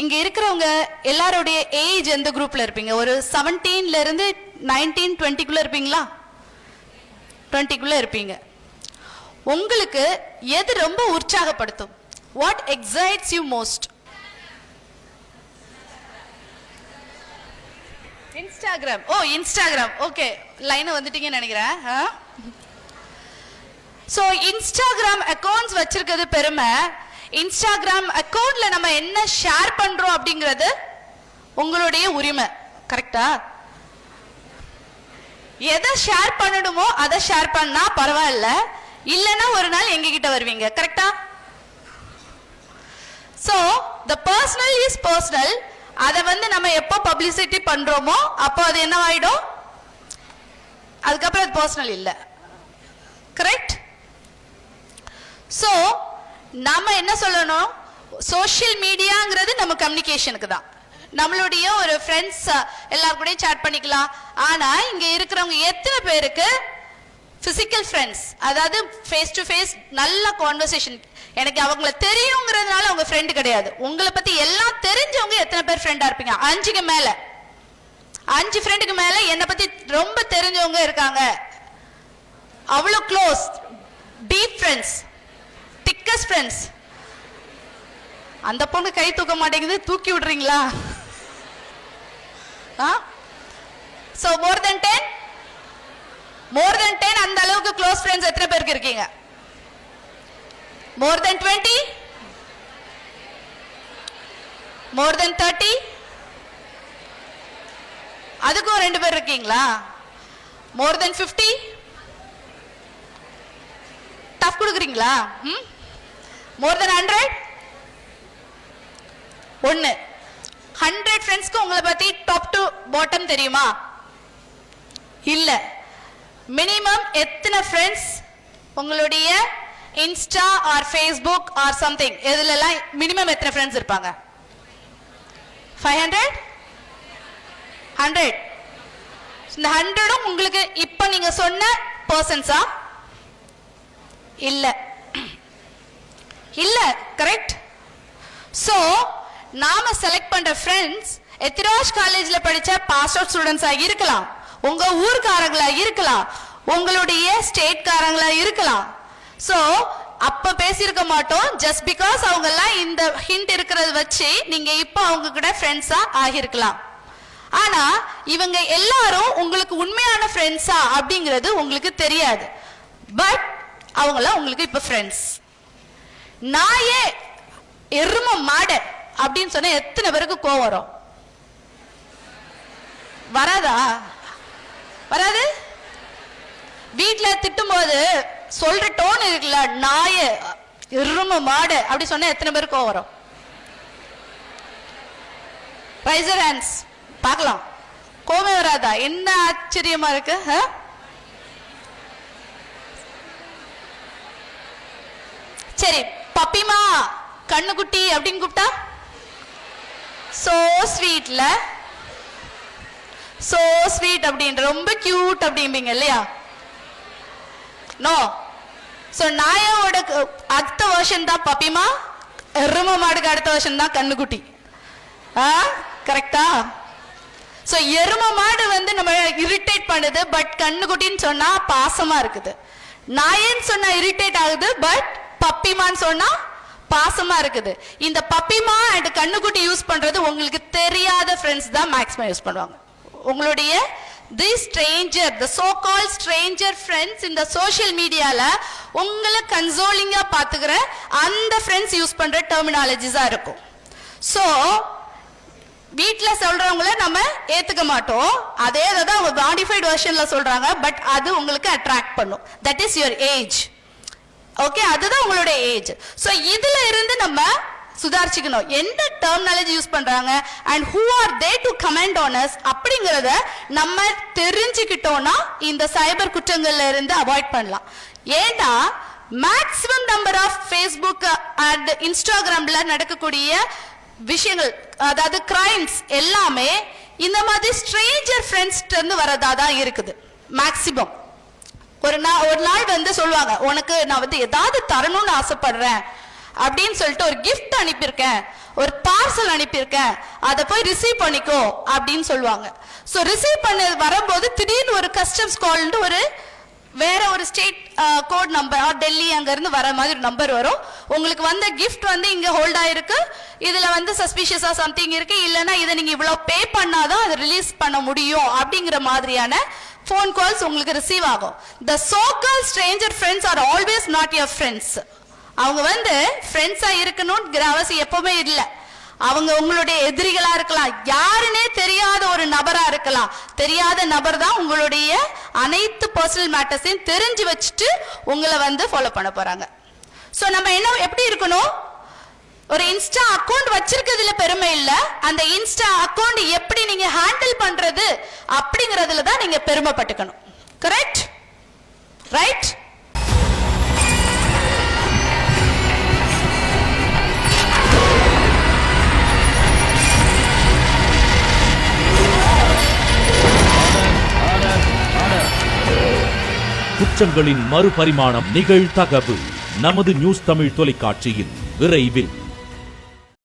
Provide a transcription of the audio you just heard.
இங்க இருக்கிறவங்க எல்லாருடைய ஏஜ் எந்த குரூப்ல இருப்பீங்க? ஒரு 17ல இருந்து 19, 20க்குள்ள இருப்பீங்களா? 20க்குள்ள இருப்பீங்க. உங்களுக்கு எது ரொம்ப உற்சாகப்படுத்தும்? What excites you most? Instagram. Oh, Instagram. Okay, line வந்துட்டீங்கன்னு நினைக்கிறேன். ஸோ இன்ஸ்டாகிராம் அக்கௌண்ட்ஸ் வச்சிருக்கிறது பெருமை. இன்ஸ்டாகிராம் அக்கௌண்ட்ல நம்ம என்ன ஷேர் பண்றோம் அப்படிங்கிறது உங்களுடைய உரிமை. கரெக்டா? எதை ஷேர் பண்ணணுமோ அதை ஷேர் பண்ணா பரவாயில்ல, இல்லைன்னா ஒரு நாள் எங்க கிட்ட வருவீங்க. கரெக்டா? So the personal is personal. அதை நம்ம எப்போ பப்ளிசிட்டி பண்றோமோ அப்போ அது என்னவாயிடும்? அதுக்கப்புறம் அது பர்சனல் இல்லை. கரெக்ட்? ஸோ நாம என்ன சொல்லணும்? சோஷியல் மீடியாங்கிறது நம்ம கம்யூனிகேஷனுக்கு தான். நம்மளுடைய ஒரு ஃப்ரெண்ட்ஸ் எல்லாரும் கூட சாட் பண்ணிக்கலாம். ஆனா இங்க இருக்கிறவங்க எத்தனை பேருக்கு பிசிக்கல் ஃப்ரெண்ட்ஸ், அதாவது ஃபேஸ் டு ஃபேஸ் நல்ல கான்வர்சேஷன், எனக்கு அவங்கள தெரியுங்கிறதுனால அவங்க ஃப்ரெண்டு கிடையாது. உங்களை பத்தி எல்லாம் தெரிஞ்சவங்க எத்தனை பேர் ஃப்ரெண்டா இருப்பீங்க? 5க்கு மேல, 5 ஃப்ரெண்டுக்கு மேல என்னை பத்தி ரொம்ப தெரிஞ்சவங்க இருக்காங்க. அவ்வளோ close, deep friends, thickest friends. அந்த பொண்ணு கை தூக்க மாட்டேங்குது, தூக்கி விடுறீங்களா? சோ மோர் தென் 10, மோர் தென் 10 அந்த அளவுக்கு க்ளோஸ் ஃப்ரெண்ட்ஸ் எத்தனை பேருக்கு இருக்கீங்க? மோர் தென் 20, மோர் தென் 30, அதுக்கும் 2 பேர் இருக்கீங்களா? மோர் தென் 50, டஃப் கொடுக்குறீங்களா? மோர் தென் 100, 100 ஃப்ரெண்ட்ஸ்க்கு உங்களை பத்தி டாப் டு பாட்டம் தெரியுமா? இல்ல. மினிமம் எத்தனை ஃப்ரெண்ட்ஸ் உங்களுடைய Insta R Facebook or something இதுலலாம் மினிமம் எத்தனை ஃப்ரெண்ட்ஸ் இருப்பாங்க? 500, 100. இந்த 100ம் உங்களுக்கு இப்ப நீங்க சொன்ன பர்சன்ஸா? இல்ல, இல்ல. கரெக்ட்? சோ நாம செலக்ட் பண்ற ஃப்ரெண்ட்ஸ் எத்திராஜ் காலேஜ்ல படிச்ச பாஸ் அவுட் ஸ்டூடெண்ட்ஸா இருக்கலாம், உங்க ஊர்க்காரங்களா இருக்கலாம், உங்களுடைய ஸ்டேட் காரங்களா இருக்கலாம். சோ அப்ப பேசியிருக்க மாட்டோம். ஜஸ்ட் பிகாஸ் அவங்க எல்லாம் இந்த ஹிண்ட் இருக்கிறத வச்சு நீங்க இப்ப அவங்க கூட ஃப்ரெண்ட்ஸா ஆகியிருக்கலாம். ஆனா இவங்க எல்லாரும் உங்களுக்கு உண்மையான ஃப்ரெண்ட்ஸா அப்படிங்கிறது உங்களுக்கு தெரியாது. பட் அவங்களாம் உங்களுக்கு இப்ப ஃப்ரெண்ட்ஸ். நாயே எரும மாட அப்படின்னு சொன்னா எத்தனை பேருக்கு கோவம் வரும்? வராதா? வராது? வீட்டுல திட்டும் போது சொல்ற டோன் இருக்குல்ல, நாய எரும மாடு அப்படி சொன்னா எத்தனை பேருக்கு கோவம் வரும்? ரைஸ் யுவர் ஹேண்ட்ஸ் பார்க்கலாம். கோவம் வராதா? என்ன ஆச்சரியமா இருக்கு. சரி, பப்பிமா கண்ணுக்குட்டி அப்படின்னு கூப்பிட்டா சோ ஸ்வீட்ல, சோ ஸ்வீட் அப்படின்ற ரொம்ப கியூட் அப்படிம்பீங்க இல்லையா? நோ. சோ நாயோட அடுத்த வெர்ஷன் தான் பப்பிமா, எரும மாடுக்கு அடுத்த வெர்ஷன் தான் கண்ணுக்குட்டி. கரெக்டா? சோ எரும மாடு நம்ம இரிட்டேட் பண்ணுது, பட் கண்ணுக்குட்டின்னு சொன்னா பாசமா இருக்குது. நாயன்னு சொன்னா இரிட்டேட் ஆகுது, பட் பப்பிமான்னு சொன்னா பாசமா இருக்குது. இந்த பப்பிமா அண்ட் கண்ணுக்குட்டி யூஸ் பண்றது உங்களுக்கு தெரியாத ஃப்ரெண்ட்ஸ் தான் மேக்ஸிமம் யூஸ் பண்ணுவாங்க. உங்களுடைய the stranger, the so called stranger friends இந்த சோஷியல் மீடியால உங்களை கன்சோலிங்கா பாத்துக்கிற அந்த ஃப்ரெண்ட்ஸ் யூஸ் பண்ற டெர்மினாலஜிஸா இருக்கும். சோ வீட்டில் சொல்றவங்கள நம்ம ஏத்துக்க மாட்டோம். அதே தான் அவங்க மாடிஃபைட் வெர்ஷன்ல சொல்றாங்க, பட் அது உங்களுக்கு அட்ராக்ட் பண்ணும். That is your age. Okay, அதுதான் உங்களுடைய ஏஜ். ஸோ இதுல இருந்து நம்ம சுதாரிச்சுக்கணும். எந்த டெர்மினாலஜி யூஸ் பண்றாங்க and who are they to comment on us அப்படிங்கறத நம்ம தெரிஞ்சுக்கிட்டோம்னா இந்த சைபர் குற்றங்கள்ல இருந்து அவாய்ட் பண்ணலாம். ஏன்னா maximum number of Facebook and இன்ஸ்டாகிராம்ல நடக்கக்கூடிய விஷயங்கள், அதாவது கிரைம்ஸ் எல்லாமே இந்த மாதிரி ஸ்ட்ரேஞ்சர் ஃப்ரெண்ட்ஸ் இருந்து வரதா தான் இருக்குது மேக்ஸிமம். ஒரு நாள் சொல்லுவாங்க, உனக்கு நான் ஏதாவது தரணும்னு ஆசைப்படுறேன் அப்படின்னு சொல்லிட்டு ஒரு கிஃப்ட் அனுப்பியிருக்கேன், ஒரு பார்சல் அனுப்பியிருக்கேன், அதை போய் ரிசீவ் பண்ணிக்கோ அப்படின்னு சொல்லுவாங்க. ஸோ ரிசீவ் பண்ண வரும்போது திடீர்னு ஒரு கஸ்டம்ஸ் கால்னு ஒரு வேற ஒரு ஸ்டேட் கோட் நம்பர் டெல்லி அங்கேருந்து வர மாதிரி ஒரு நம்பர் வரும். உங்களுக்கு வந்த கிஃப்ட் வந்து இங்கே ஹோல்ட் ஆயிருக்கு, இதில் வந்து சஸ்பிஷியஸாக சம்திங் இருக்கு, இல்லைன்னா இதை நீங்கள் இவ்வளோ பே பண்ணாதான் அதை ரிலீஸ் பண்ண முடியும் அப்படிங்கிற மாதிரியான ஃபோன் கால்ஸ் உங்களுக்கு ரிசீவ் ஆகும். The so called stranger friends are always not your friends. அவங்க வந்து ஃப்ரெண்ட்ஸாக இருக்கணும்ங்கிற அவசியம் எப்பவுமே இல்லை. அவங்க உங்களுடைய எதிரிகளா இருக்கலாம், யாருன்னே தெரியாத ஒரு நபரா இருக்கலாம். தெரியாத நபர் தான் உங்களுடைய அனைத்து பர்சனல் மேட்டர்ஸையும் தெரிஞ்சு வச்சுட்டு உங்களை வந்து ஃபாலோ பண்ண போறாங்க. ஸோ நம்ம என்ன எப்படி இருக்கணும்? ஒரு இன்ஸ்டா அக்கௌண்ட் வச்சிருக்கிறதுல பெருமை இல்லை, அந்த இன்ஸ்டா அக்கௌண்ட் எப்படி நீங்க ஹேண்டில் பண்றது அப்படிங்கறதுல தான் நீங்க பெருமைப்பட்டுக்கணும். கரெக்ட்? ரைட்? குற்றங்களின் மறுபரிமாணம் நிகழ்தகவு நமது நியூஸ் தமிழ் தொலைக்காட்சியில் விரைவில்.